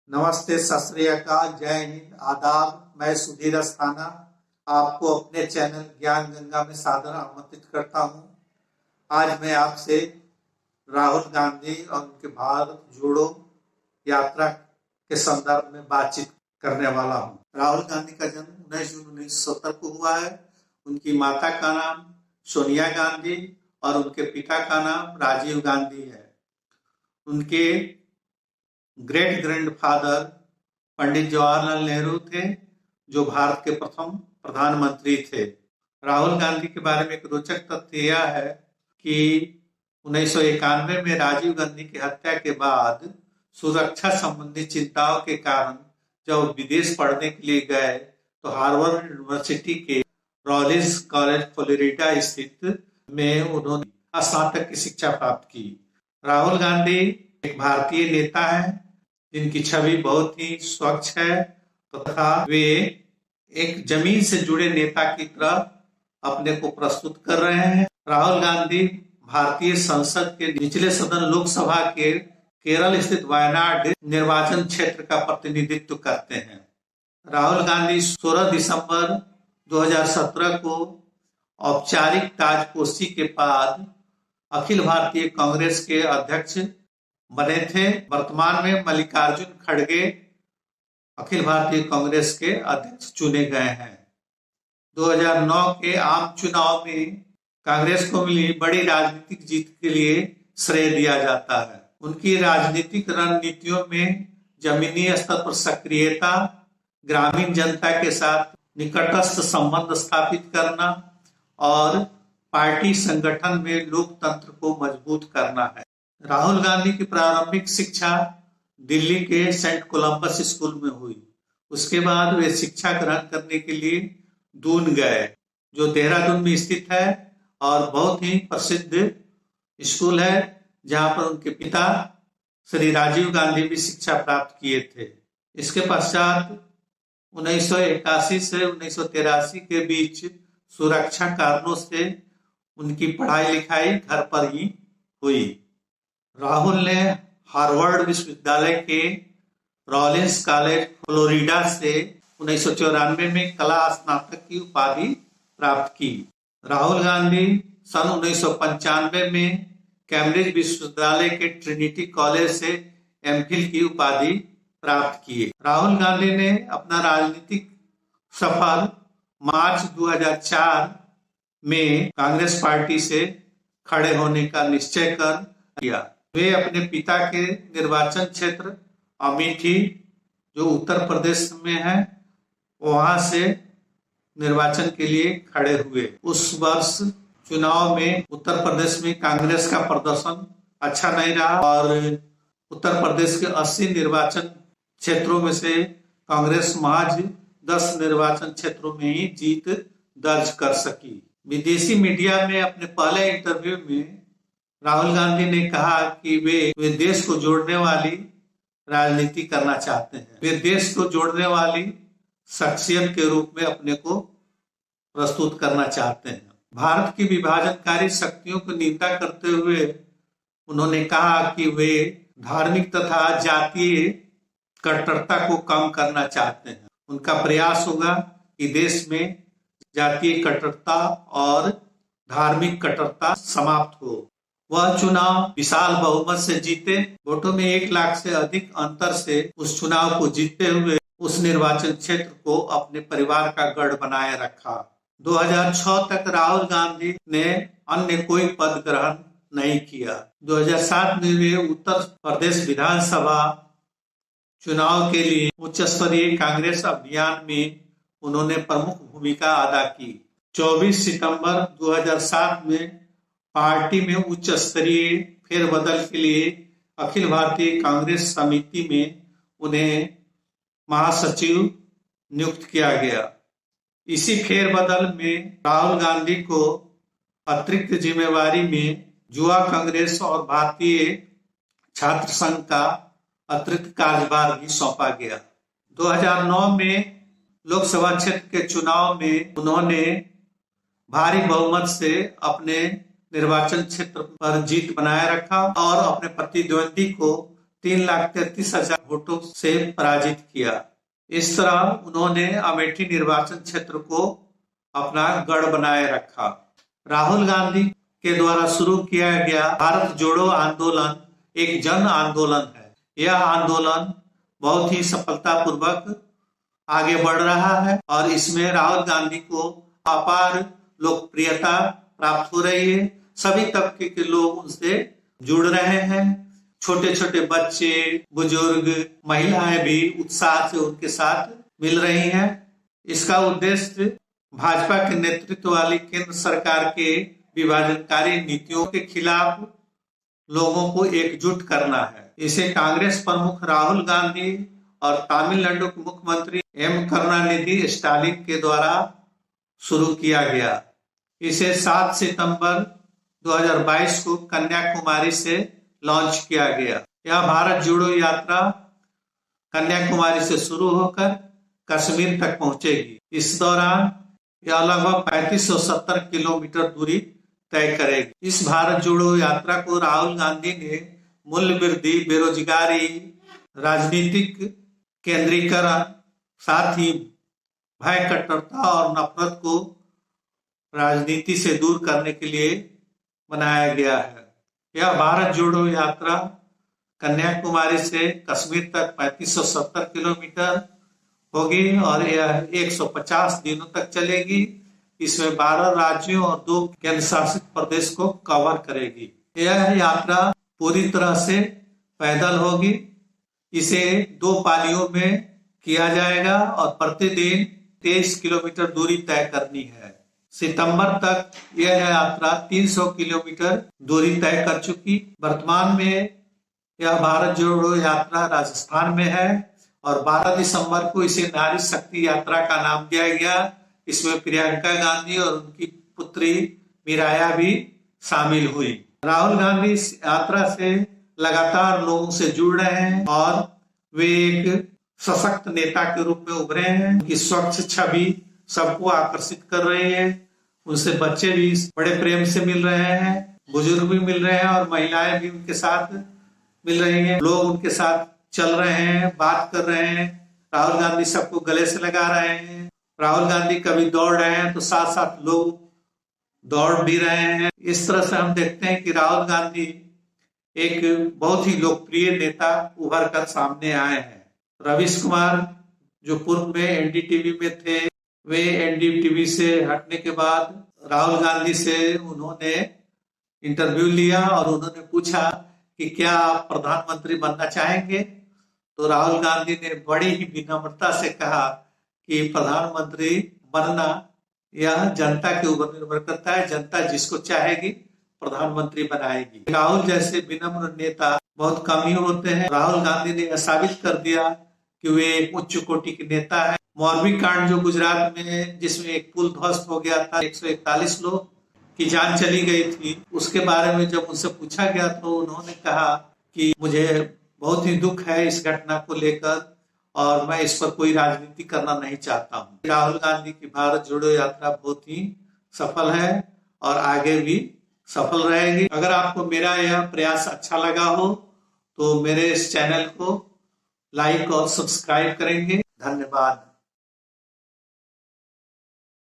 नमस्ते, सत श्री अकाल, जय हिंद, आदाब। मैं सुधीर अस्थाना आपको अपने चैनल ज्ञान गंगा में सादर आमंत्रित करता हूं। आज मैं आपसे राहुल गांधी और उनके भारत जोड़ो यात्रा के संदर्भ में बातचीत करने वाला हूं। राहुल गांधी का जन्म 19 जून 1970 को हुआ है। उनकी माता का नाम सोनिया गांधी और उनके पिता का नाम राजीव गांधी है। उनके ग्रेट ग्रैंडफादर पंडित जवाहरलाल नेहरू थे, जो भारत के प्रथम प्रधानमंत्री थे। राहुल गांधी के बारे में एक रोचक तथ्य यह है कि 1991 में राजीव गांधी की हत्या के बाद सुरक्षा संबंधी चिंताओं के कारण जब विदेश पढ़ने के लिए गए तो हार्वर्ड यूनिवर्सिटी के रॉलिंस कॉलेज फ्लोरिडा स्थित में उन्होंने स्नातक की शिक्षा प्राप्त की। राहुल गांधी एक भारतीय नेता है जिनकी छवि बहुत ही स्वच्छ है तथा वे एक जमीन से जुड़े नेता की तरह अपने को प्रस्तुत कर रहे हैं। राहुल गांधी भारतीय संसद के निचले सदन लोकसभा के केरल स्थित वायनाड निर्वाचन क्षेत्र का प्रतिनिधित्व करते हैं। राहुल गांधी 16 दिसंबर 2017 को औपचारिक ताजपोशी के बाद अखिल भारतीय कांग्रेस के अध्यक्ष बने थे। वर्तमान में मल्लिकार्जुन खड़गे अखिल भारतीय कांग्रेस के अध्यक्ष चुने गए हैं। 2009 के आम चुनाव में कांग्रेस को मिली बड़ी राजनीतिक जीत के लिए श्रेय दिया जाता है। उनकी राजनीतिक रणनीतियों में जमीनी स्तर पर सक्रियता, ग्रामीण जनता के साथ निकटस्थ संबंध स्थापित करना और पार्टी संगठन में लोकतंत्र को मजबूत करना है। राहुल गांधी की प्रारंभिक शिक्षा दिल्ली के सेंट कोलंबस स्कूल में हुई। उसके बाद वे शिक्षा ग्रहण करने के लिए दून गए, जो देहरादून में स्थित है और बहुत ही प्रसिद्ध स्कूल है, जहां पर उनके पिता श्री राजीव गांधी भी शिक्षा प्राप्त किए थे। इसके पश्चात 1981 से 1983 के बीच सुरक्षा कारणों से उनकी पढ़ाई लिखाई घर पर ही हुई। राहुल ने हार्वर्ड विश्वविद्यालय के रॉलिंस कॉलेज फ्लोरिडा से 1994 में कला स्नातक की उपाधि प्राप्त की। राहुल गांधी सन 1995 में कैम्ब्रिज विश्वविद्यालय के ट्रिनिटी कॉलेज से एमफिल की उपाधि प्राप्त किए। राहुल गांधी ने अपना राजनीतिक सफर मार्च 2004 में कांग्रेस पार्टी से खड़े होने का निश्चय कर किया। वे अपने पिता के निर्वाचन क्षेत्र अमेठी, जो उत्तर प्रदेश में है, वहां से निर्वाचन के लिए खड़े हुए। उस वर्ष चुनाव में उत्तर प्रदेश में कांग्रेस का प्रदर्शन अच्छा नहीं रहा और उत्तर प्रदेश के 80 निर्वाचन क्षेत्रों में से कांग्रेस महज 10 निर्वाचन क्षेत्रों में ही जीत दर्ज कर सकी। विदेशी मीडिया में अपने पहले इंटरव्यू में राहुल गांधी ने कहा कि वे देश को जोड़ने वाली राजनीति करना चाहते हैं। वे देश को जोड़ने वाली शख्सियत के रूप में अपने को प्रस्तुत करना चाहते हैं। भारत की विभाजनकारी शक्तियों को निंदा करते हुए उन्होंने कहा कि वे धार्मिक तथा जातीय कट्टरता को कम करना चाहते हैं। उनका प्रयास होगा कि देश में जातीय कट्टरता और धार्मिक कट्टरता समाप्त हो। वह चुनाव विशाल बहुमत से जीते। वोटों में 1 लाख से अधिक अंतर से उस चुनाव को जीतते हुए उस निर्वाचन क्षेत्र को अपने परिवार का गढ़ बनाए रखा। 2006 तक राहुल गांधी ने अन्य कोई पद ग्रहण नहीं किया। 2007 में वे उत्तर प्रदेश विधानसभा चुनाव के लिए उच्च स्तरीय कांग्रेस अभियान में उन्होंने प्रमुख भूमिका अदा की। 24 सितंबर 2007 में पार्टी में उच्च स्तरीय फेरबदल के लिए अखिल भारतीय कांग्रेस समिति में उन्हें महासचिव नियुक्त किया गया। इसी फेरबदल में राहुल गांधी को अतिरिक्त जिम्मेवारी में युवा कांग्रेस और भारतीय छात्र संघ का अतिरिक्त कार्यभार भी सौंपा गया। 2009 में लोकसभा क्षेत्र के चुनाव में उन्होंने भारी बहुमत से अपने निर्वाचन क्षेत्र पर जीत बनाए रखा और अपने प्रतिद्वंदी को 3,33,000 वोटों से पराजित किया। इस तरह उन्होंने अमेठी निर्वाचन क्षेत्र को अपना गढ़ बनाए रखा। राहुल गांधी के द्वारा शुरू किया गया भारत जोड़ो आंदोलन एक जन आंदोलन है। यह आंदोलन बहुत ही सफलतापूर्वक आगे बढ़ रहा है और इसमें राहुल गांधी को अपार लोकप्रियता प्राप्त हो रही है। सभी तबके के लोग उनसे जुड़ रहे हैं। छोटे छोटे बच्चे, बुजुर्ग, महिलाएं भी उत्साह से उनके साथ मिल रही हैं। इसका उद्देश्य भाजपा के नेतृत्व वाली केंद्र सरकार के विभाजनकारी नीतियों के खिलाफ लोगों को एकजुट करना है। इसे कांग्रेस प्रमुख राहुल गांधी और तमिलनाडु के मुख्यमंत्री एम करुणानिधि स्टालिन के द्वारा शुरू किया गया। इसे 7 सितंबर 2022 को कन्याकुमारी से लॉन्च किया गया। यह भारत जोड़ो यात्रा कन्याकुमारी से शुरू होकर कश्मीर तक पहुंचेगी। इस दौरान यह लगभग 3570 किलोमीटर दूरी तय करेगी। इस भारत जोड़ो यात्रा को राहुल गांधी ने मूल्य वृद्धि, बेरोजगारी, राजनीतिक केंद्रीकरण, साथ ही भय, कट्टरता और नफरत को राजनीति से दूर करने के लिए बनाया गया है। यह भारत जोड़ो यात्रा कन्याकुमारी से कश्मीर तक 3570 किलोमीटर होगी और यह 150 दिनों तक चलेगी। इसमें 12 राज्यों और 2 केंद्र शासित प्रदेश को कवर करेगी। यह यात्रा पूरी तरह से पैदल होगी। इसे 2 पालियों में किया जाएगा और प्रतिदिन 23 किलोमीटर दूरी तय करनी है। सितंबर तक यह यात्रा 300 किलोमीटर दूरी तय कर चुकी। वर्तमान में यह भारत जोड़ो यात्रा राजस्थान में है और 12 दिसंबर को इसे नारी शक्ति यात्रा का नाम दिया गया। इसमें प्रियंका गांधी और उनकी पुत्री मीराया भी शामिल हुई। राहुल गांधी इस यात्रा से लगातार लोगों से जुड़ रहे हैं और वे एक सशक्त नेता के रूप में उभरे हैं। उनकी स्वच्छ छवि सबको आकर्षित कर रही है। उनसे बच्चे भी बड़े प्रेम से मिल रहे हैं, बुजुर्ग भी मिल रहे हैं और महिलाएं भी उनके साथ मिल रही हैं। लोग उनके साथ चल रहे हैं, बात कर रहे हैं। राहुल गांधी सबको गले से लगा रहे हैं। राहुल गांधी कभी दौड़ रहे हैं तो साथ साथ लोग दौड़ भी रहे हैं। इस तरह से हम देखते हैं कि राहुल गांधी एक बहुत ही लोकप्रिय नेता उभर कर सामने आए हैं। रवीश कुमार जो पूर्व में एनडीटीवी में थे, वे एनडीटीवी से हटने के बाद राहुल गांधी से उन्होंने इंटरव्यू लिया और उन्होंने पूछा कि क्या आप प्रधानमंत्री बनना चाहेंगे। तो राहुल गांधी ने बड़ी ही विनम्रता से कहा कि प्रधानमंत्री बनना यह जनता के ऊपर निर्भर करता है। जनता जिसको चाहेगी प्रधानमंत्री बनाएगी। राहुल जैसे विनम्र नेता बहुत कम ही होते हैं। राहुल गांधी ने यह साबित कर दिया कि वे एक उच्च कोटि के नेता है। मोरबी कांड जो गुजरात में जिसमें एक पुल ध्वस्त हो गया था, 141 लोग की जान चली गई थी, उसके बारे में जब उनसे पूछा गया तो उन्होंने कहा कि मुझे बहुत ही दुख है इस घटना को लेकर और मैं इस पर कोई राजनीति करना नहीं चाहता हूँ। राहुल गांधी की भारत जोड़ो यात्रा बहुत ही सफल है और आगे भी सफल रहेगी। अगर आपको मेरा यह प्रयास अच्छा लगा हो तो मेरे इस चैनल को लाइक और सब्सक्राइब करेंगे। धन्यवाद।